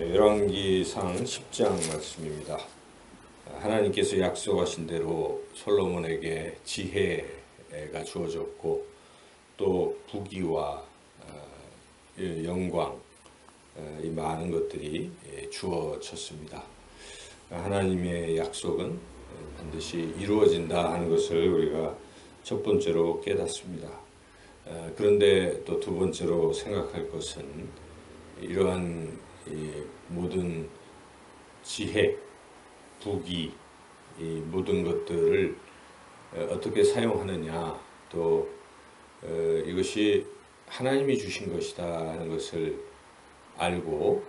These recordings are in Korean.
열왕기상 10장 말씀입니다. 하나님께서 약속하신 대로 솔로몬에게 지혜가 주어졌고 또 부귀와 영광, 이 많은 것들이 주어졌습니다. 하나님의 약속은 반드시 이루어진다 하는 것을 우리가 첫 번째로 깨닫습니다. 그런데 또 두 번째로 생각할 것은 이러한 모든 지혜, 부귀, 이 모든 것들을 어떻게 사용하느냐, 또 이것이 하나님이 주신 것이다 하는 것을 알고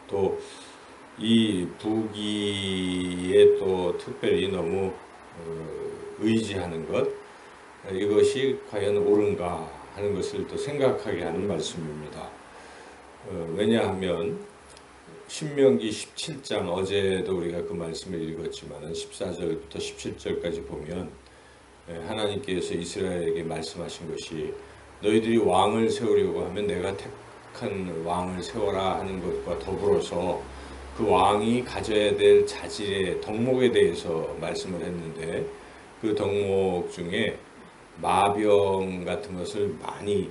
또 이 부귀에 또 특별히 너무 의지하는 것, 이것이 과연 옳은가 하는 것을 또 생각하게 하는 말씀입니다. 왜냐하면 신명기 17장, 어제도 우리가 그 말씀을 읽었지만 14절부터 17절까지 보면 하나님께서 이스라엘에게 말씀하신 것이 너희들이 왕을 세우려고 하면 내가 택한 왕을 세워라 하는 것과 더불어서 그 왕이 가져야 될 자질의 덕목에 대해서 말씀을 했는데, 그 덕목 중에 마병 같은 것을 많이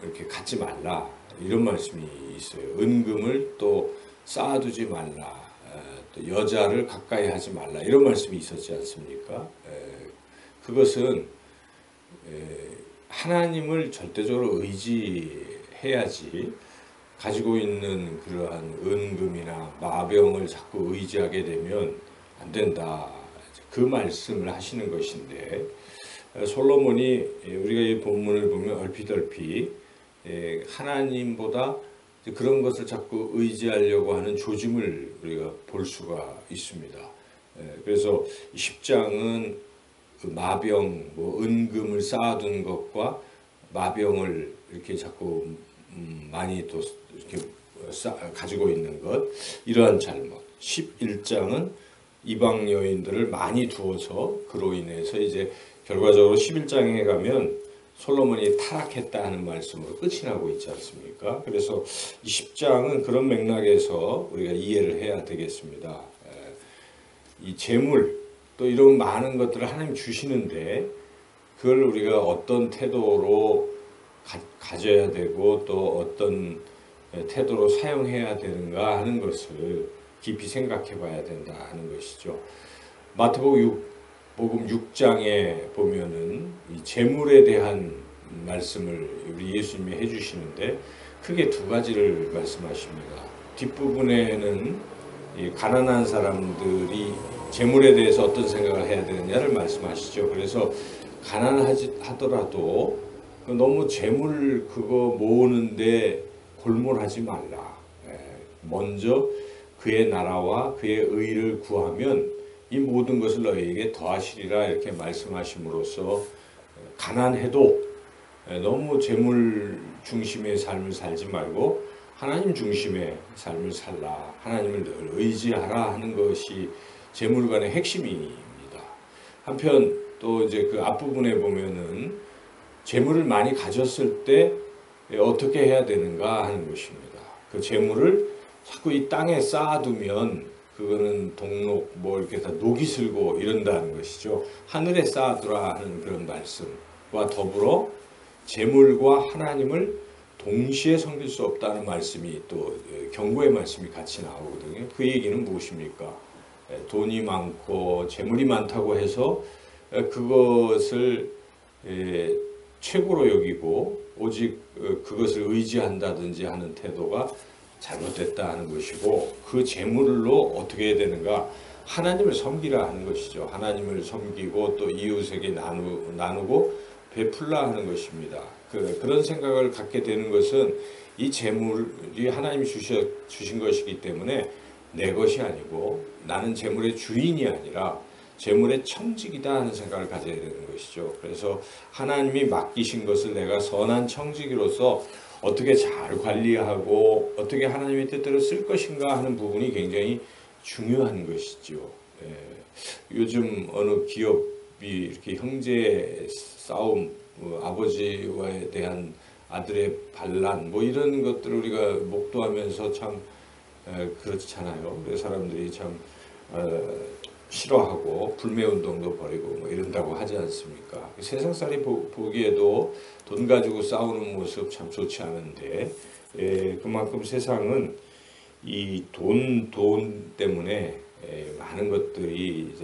이렇게 갖지 말라, 이런 말씀이 있어요. 은금을 또 쌓아두지 말라, 또 여자를 가까이 하지 말라, 이런 말씀이 있었지 않습니까? 그것은 하나님을 절대적으로 의지해야지, 가지고 있는 그러한 은금이나 마병을 자꾸 의지하게 되면 안 된다, 그 말씀을 하시는 것인데, 솔로몬이 우리가 이 본문을 보면 얼핏 하나님보다 그런 것을 자꾸 의지하려고 하는 조짐을 우리가 볼 수가 있습니다. 그래서 10장은 그 마병, 은금을 쌓아둔 것과 마병을 이렇게 자꾸 많이 또 이렇게 가지고 있는 것, 이러한 잘못. 11장은 이방 여인들을 많이 두어서 그로 인해서 이제 결과적으로 11장에 가면 솔로몬이 타락했다 하는 말씀으로 끝이 나고 있지 않습니까? 그래서 이 10장은 그런 맥락에서 우리가 이해를 해야 되겠습니다. 이 재물, 또 이런 많은 것들을 하나님 주시는데 그걸 우리가 어떤 태도로 가져야 되고 또 어떤 태도로 사용해야 되는가 하는 것을 깊이 생각해 봐야 된다 하는 것이죠. 마태복음 6장에 보면은 이 재물에 대한 말씀을 우리 예수님이 해주시는데 크게 두 가지를 말씀하십니다. 뒷부분에는 이 가난한 사람들이 재물에 대해서 어떤 생각을 해야 되느냐를 말씀하시죠. 그래서 가난하더라도 너무 재물 그거 모으는데 골몰하지 말라. 먼저 그의 나라와 그의 의를 구하면 이 모든 것을 너희에게 더하시리라, 이렇게 말씀하심으로써 가난해도 너무 재물 중심의 삶을 살지 말고 하나님 중심의 삶을 살라, 하나님을 늘 의지하라 하는 것이 재물관의 핵심입니다. 한편 또 이제 그 앞부분에 보면은 재물을 많이 가졌을 때 어떻게 해야 되는가 하는 것입니다. 그 재물을 자꾸 이 땅에 쌓아두면 그거는 동록 이렇게 다 녹이 슬고 이런다는 것이죠. 하늘에 쌓아두라 하는 그런 말씀과 더불어 재물과 하나님을 동시에 섬길 수 없다는 말씀이, 또 경고의 말씀이 같이 나오거든요. 그 얘기는 무엇입니까? 돈이 많고 재물이 많다고 해서 그것을 최고로 여기고 오직 그것을 의지한다든지 하는 태도가 잘못됐다 하는 것이고, 그 재물로 어떻게 해야 되는가? 하나님을 섬기라 하는 것이죠. 하나님을 섬기고 또 이웃에게 나누고 베풀라 하는 것입니다. 그런 생각을 갖게 되는 것은 이 재물이 하나님이 주신 것이기 때문에 내 것이 아니고 나는 재물의 주인이 아니라 재물의 청직이다 하는 생각을 가져야 되는 것이죠. 그래서 하나님이 맡기신 것을 내가 선한 청지기로서 어떻게 잘 관리하고 어떻게 하나님의 뜻대로 쓸 것인가 하는 부분이 굉장히 중요한 것이죠. 요즘 어느 기업이 이렇게 형제 싸움, 아버지에 대한 아들의 반란 뭐 이런 것들을 우리가 목도하면서 참 그렇잖아요. 그래서 사람들이 참 싫어하고 불매운동도 벌이고 뭐 이런다고 하지 않습니까? 세상살이 보기에도 돈 가지고 싸우는 모습 참 좋지 않은데 그만큼 세상은 이 돈 때문에 많은 것들이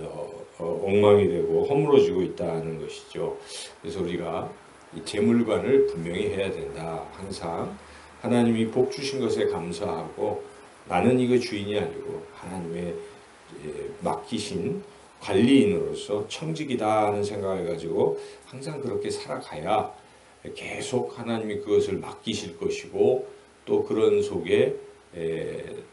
엉망이 되고 허물어지고 있다는 것이죠. 그래서 우리가 이 재물관을 분명히 해야 된다. 항상 하나님이 복 주신 것에 감사하고 나는 이거 주인이 아니고 하나님의 맡기신 관리인으로서 청직이다 하는 생각을 가지고 항상 그렇게 살아가야 계속 하나님이 그것을 맡기실 것이고 또 그런 속에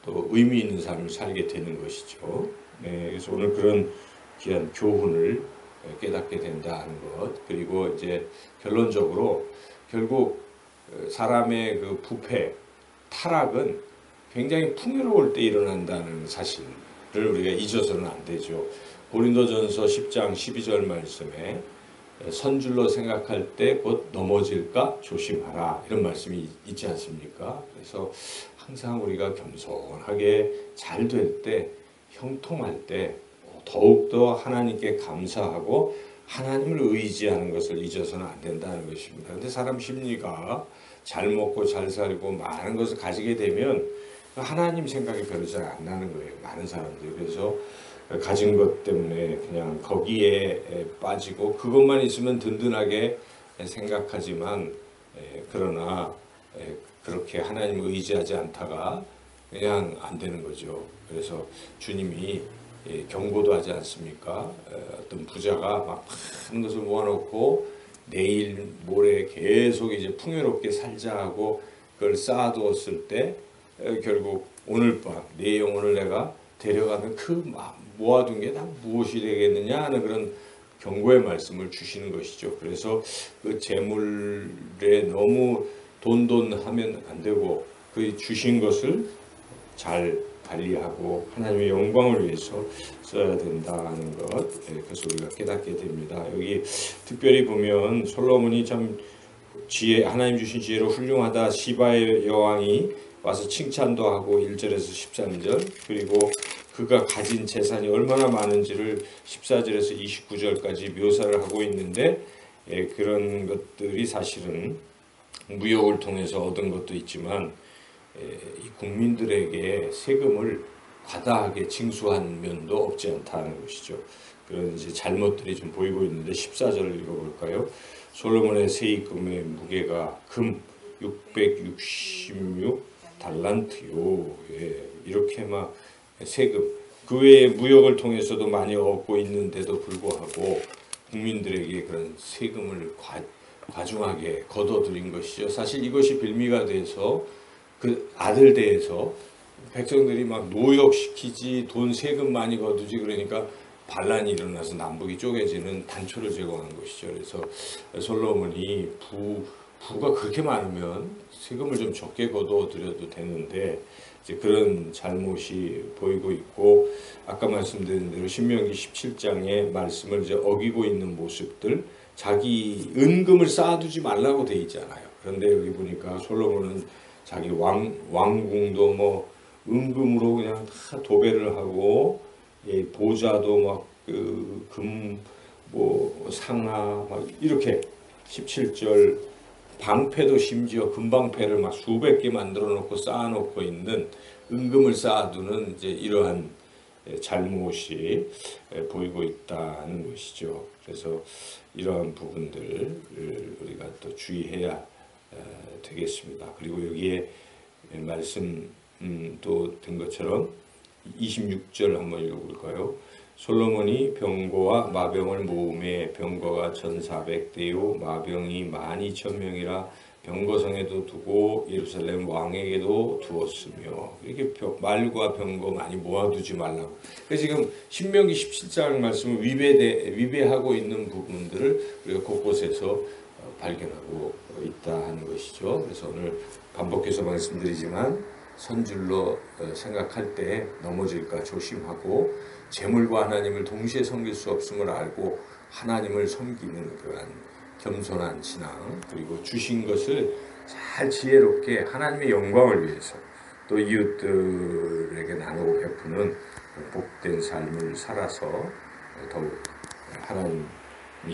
또 의미 있는 삶을 살게 되는 것이죠. 그래서 오늘 그런 귀한 교훈을 깨닫게 된다는 것, 그리고 이제 결론적으로 결국 사람의 그 부패, 타락은 굉장히 풍요로울 때 일어난다는 사실을 우리가 잊어서는 안 되죠. 고린도전서 10장 12절 말씀에 선줄로 생각할 때 곧 넘어질까 조심하라 이런 말씀이 있지 않습니까? 그래서 항상 우리가 겸손하게 잘 될 때, 형통할 때 더욱더 하나님께 감사하고 하나님을 의지하는 것을 잊어서는 안 된다는 것입니다. 그런데 사람 심리가 잘 먹고 잘 살고 많은 것을 가지게 되면 하나님 생각이 별로 잘 안 나는 거예요. 많은 사람들이. 그래서 가진 것 때문에 그냥 거기에 빠지고 그것만 있으면 든든하게 생각하지만 그러나 그렇게 하나님을 의지하지 않다가 그냥 안 되는 거죠. 그래서 주님이 경고도 하지 않습니까? 어떤 부자가 막 많은 것을 모아놓고 내일 모레 계속 이제 풍요롭게 살자 하고 그걸 쌓아두었을 때 결국 오늘 밤 내 영혼을 내가 데려가면 그 모아둔 게 다 무엇이 되겠느냐 하는 그런 경고의 말씀을 주시는 것이죠. 그래서 그 재물에 너무 돈하면 안 되고 그 주신 것을 잘 관리하고 하나님의 영광을 위해서 써야 된다는 것, 그래서 우리가 깨닫게 됩니다. 여기 특별히 보면 솔로몬이 참 하나님 주신 지혜로 훌륭하다. 시바의 여왕이 와서 칭찬도 하고 1절에서 13절, 그리고 그가 가진 재산이 얼마나 많은지를 14절에서 29절까지 묘사를 하고 있는데 그런 것들이 사실은 무역을 통해서 얻은 것도 있지만 이 국민들에게 세금을 과다하게 징수한 면도 없지 않다는 것이죠. 그런 이제 잘못들이 좀 보이고 있는데 14절을 읽어볼까요? 솔로몬의 세입금의 무게가 금 666 달란트요. 이렇게 막 세금, 그 외에 무역을 통해서도 많이 얻고 있는데도 불구하고 국민들에게 그런 세금을 과중하게 걷어들인 것이죠. 사실 이것이 빌미가 돼서 그 아들 대에서 백성들이 막 노역시키지 돈 세금 많이 거두지 그러니까 반란이 일어나서 남북이 쪼개지는 단초를 제공하는 것이죠. 그래서 솔로몬이 부가 그렇게 많으면 세금을 좀 적게 거둬들여도 되는데 이제 그런 잘못이 보이고 있고 아까 말씀드린 대로 신명기 17장의 말씀을 이제 어기고 있는 모습들, 자기 은금을 쌓아두지 말라고 돼 있잖아요. 그런데 여기 보니까 솔로몬은 자기 왕궁도 뭐 은금으로 그냥 다 도배를 하고 보좌도 막 금 뭐 상아 막 이렇게 17절 방패도 심지어 금방패를 막 수백 개 만들어 놓고 쌓아 놓고 있는 은금을 쌓아두는 이제 이러한 잘못이 보이고 있다는 것이죠. 그래서 이러한 부분들을 우리가 또 주의해야 되겠습니다. 그리고 여기에 말씀도 된 것처럼 26절 한번 읽어볼까요? 솔로몬이 병거와 마병을 모음에 병거가 1400대요 마병이 12000명이라 병거성에도 두고 예루살렘 왕에게도 두었으며 이렇게 말과 병거 많이 모아두지 말라고. 그래서 지금 신명기 17장 말씀을 위배하고 있는 부분들을 우리가 곳곳에서 발견하고 있다 하는 것이죠. 그래서 오늘 반복해서 말씀드리지만 선줄로 생각할 때 넘어질까 조심하고 재물과 하나님을 동시에 섬길 수 없음을 알고 하나님을 섬기는 그러한 겸손한 신앙, 그리고 주신 것을 잘 지혜롭게 하나님의 영광을 위해서 또 이웃들에게 나누고 베푸는 복된 삶을 살아서 더욱 하나님이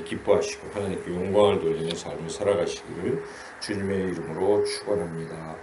기뻐하시고 하나님께 영광을 돌리는 삶을 살아가시기를 주님의 이름으로 축원합니다.